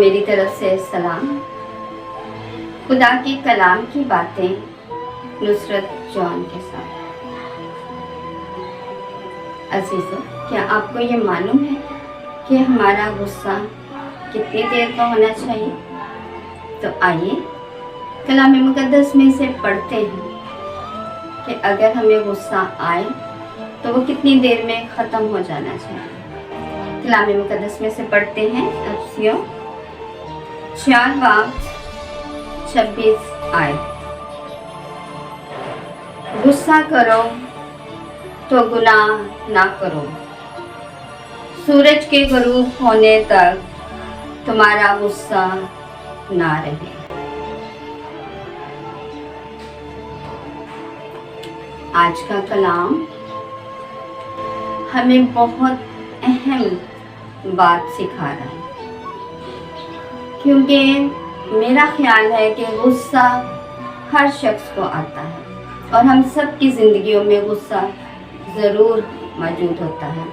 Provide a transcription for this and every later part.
मेरी तरफ से सलाम। खुदा के कलाम की बातें नुसरत जॉन के साथ। अजीज़ों, क्या आपको ये मालूम है कि हमारा गुस्सा कितनी देर का होना चाहिए? तो आइए कलाम मुकद्दस में से पढ़ते हैं कि अगर हमें गुस्सा आए तो वो कितनी देर में ख़त्म हो जाना चाहिए। कलाम मुकद्दस में से पढ़ते हैं अफसियों 4 बाब 26 आयत। गुस्सा करो तो गुनाह ना करो, सूरज के गरूब होने तक तुम्हारा गुस्सा ना रहे। आज का कलाम हमें बहुत अहम बात सिखा रहा है, क्योंकि मेरा ख्याल है कि गुस्सा हर शख्स को आता है और हम सब की ज़िंदगियों में गुस्सा ज़रूर मौजूद होता है।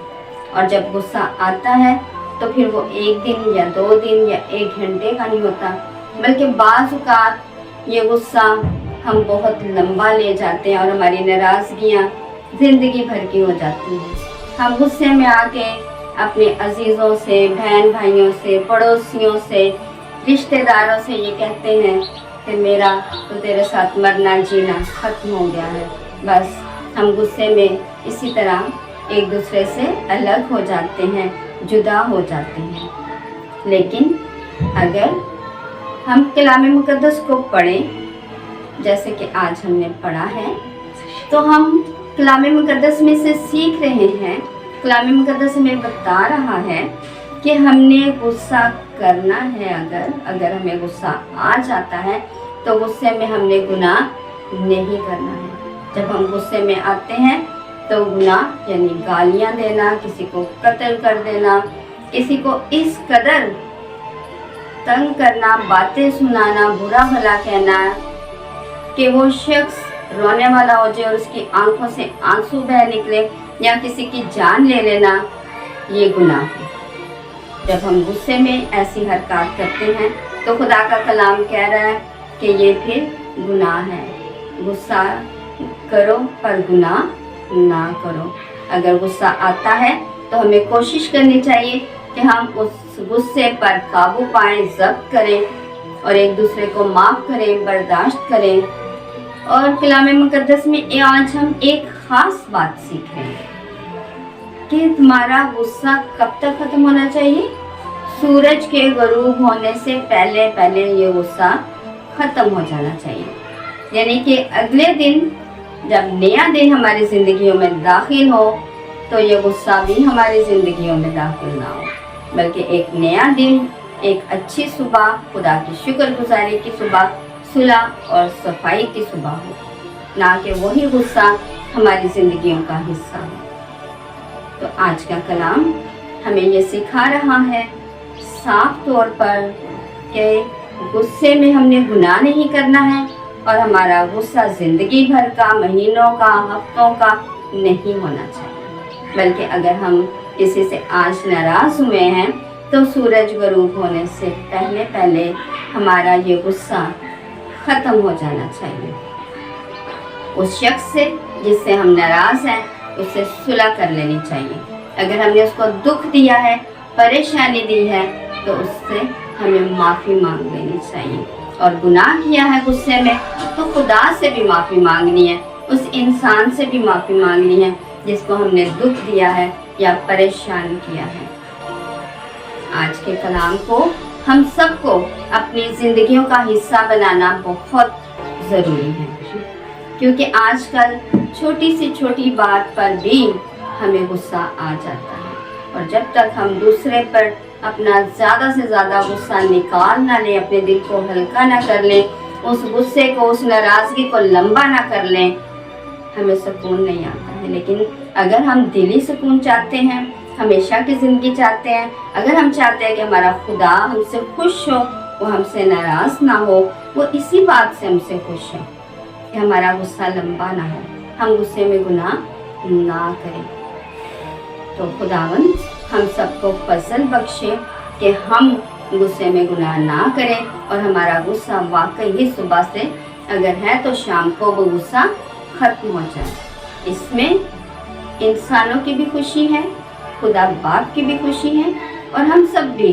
और जब गुस्सा आता है तो फिर वो 1 दिन या 2 दिन या 1 घंटे का नहीं होता, बल्कि बाज़ औक़ात ये गुस्सा हम बहुत लंबा ले जाते हैं और हमारी नाराज़गियाँ ज़िंदगी भर की हो जाती हैं। हम गुस्से में आके अपने अजीज़ों से, बहन भाइयों से, पड़ोसियों से, रिश्तेदारों से ये कहते हैं कि मेरा तो तेरे साथ मरना जीना ख़त्म हो गया है। बस हम गुस्से में इसी तरह एक दूसरे से अलग हो जाते हैं, जुदा हो जाते हैं। लेकिन अगर हम कलाम मुकद्दस को पढ़ें जैसे कि आज हमने पढ़ा है, तो हम कलाम मुकद्दस में से सीख रहे हैं। कलाम मुकद्दस में बता रहा है कि हमने गुस्सा करना है। अगर हमें गुस्सा आ जाता है तो गुस्से में हमने गुनाह नहीं करना है। जब हम गुस्से में आते हैं तो गुनाह यानी गालियाँ देना, किसी को कत्ल कर देना, किसी को इस कदर तंग करना, बातें सुनाना, बुरा भला कहना कि वो शख्स रोने वाला हो जाए और उसकी आंखों से आंसू बह निकले या किसी की जान ले लेना, ये गुनाह है। जब हम गुस्से में ऐसी हरकत करते हैं तो खुदा का कलाम कह रहा है कि ये फिर गुनाह है। गुस्सा करो पर गुनाह ना करो। अगर गुस्सा आता है तो हमें कोशिश करनी चाहिए कि हम उस गुस्से पर काबू पाएं, ज़ब्त करें और एक दूसरे को माफ़ करें, बर्दाश्त करें। और कलाम मुकद्दस में आज हम एक ख़ास बात सीख रहे हैं कि तुम्हारा गुस्सा कब तक ख़त्म होना चाहिए? सूरज के गरूब होने से पहले पहले ये गुस्सा ख़त्म हो जाना चाहिए। यानी कि अगले दिन जब नया दिन हमारी ज़िंदगियों में दाखिल हो तो ये गुस्सा भी हमारी ज़िंदगियों में दाखिल ना हो, बल्कि एक नया दिन, एक अच्छी सुबह, खुदा की शुक्रगुजारी की सुबह, सुलह और सफाई की सुबह हो, ना कि वही गुस्सा हमारी ज़िंदगियों का हिस्सा हो। तो आज का कलाम हमें ये सिखा रहा है साफ तौर पर कि गुस्से में हमने गुनाह नहीं करना है और हमारा गुस्सा ज़िंदगी भर का, महीनों का, हफ्तों का नहीं होना चाहिए। बल्कि अगर हम किसी से आज नाराज़ हुए हैं तो सूरज गरूब होने से पहले पहले हमारा ये गुस्सा ख़त्म हो जाना चाहिए। उस शख्स से जिससे हम नाराज़ हैं उससे सुलह कर लेनी चाहिए। अगर हमने उसको दुख दिया है, परेशानी दी है, तो उससे हमें माफ़ी मांग लेनी चाहिए। और गुनाह किया है गुस्से में तो खुदा से भी माफ़ी मांगनी है, उस इंसान से भी माफ़ी मांगनी है जिसको हमने दुख दिया है या परेशान किया है। आज के कलाम को हम सबको अपनी ज़िंदगियों का हिस्सा बनाना बहुत ज़रूरी है, क्योंकि आजकल छोटी से छोटी बात पर भी हमें गुस्सा आ जाता है। और जब तक हम दूसरे पर अपना ज़्यादा से ज़्यादा गुस्सा निकाल ना लें, अपने दिल को हल्का ना कर लें, उस गुस्से को, उस नाराज़गी को लंबा ना कर लें, हमें सुकून नहीं आता है। लेकिन अगर हम दिली सुकून चाहते हैं, हमेशा की ज़िंदगी चाहते हैं, अगर हम चाहते हैं कि हमारा खुदा हमसे खुश हो, वो हमसे नाराज़ ना हो, वो इसी बात से हमसे खुश है कि हमारा गुस्सा लंबा ना हो, हम गुस्से में गुनाह ना करें। तो खुदावंद हम सबको फजल बख्शे कि हम गुस्से में गुनाह ना करें और हमारा गुस्सा वाकई ही सुबह से अगर है तो शाम को वो गुस्सा ख़त्म हो जाए। इसमें इंसानों की भी खुशी है, खुदा बाप की भी खुशी है, और हम सब भी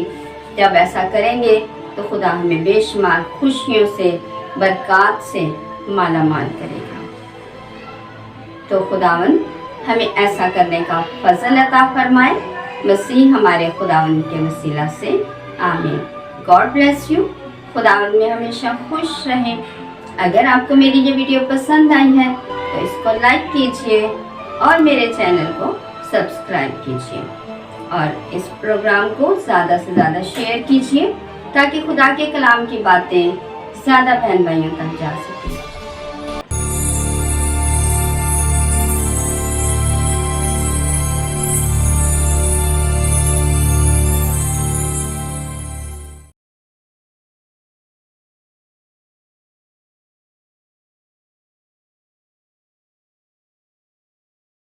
जब ऐसा करेंगे तो खुदा हमें बेशुमार खुशियों से, बरक़ात से माला माल करेगा। तो खुदावन हमें ऐसा करने का फजल अता फरमाए, मसीह हमारे खुदावन के वसीला से, आमीन। God bless you. खुदावन में हमेशा खुश रहें। अगर आपको मेरी ये वीडियो पसंद आई है तो इसको लाइक कीजिए और मेरे चैनल को सब्सक्राइब कीजिए और इस प्रोग्राम को ज़्यादा से ज़्यादा शेयर कीजिए ताकि खुदा के कलाम की बातें ज़्यादा बहन भाइयों तक जा सकें।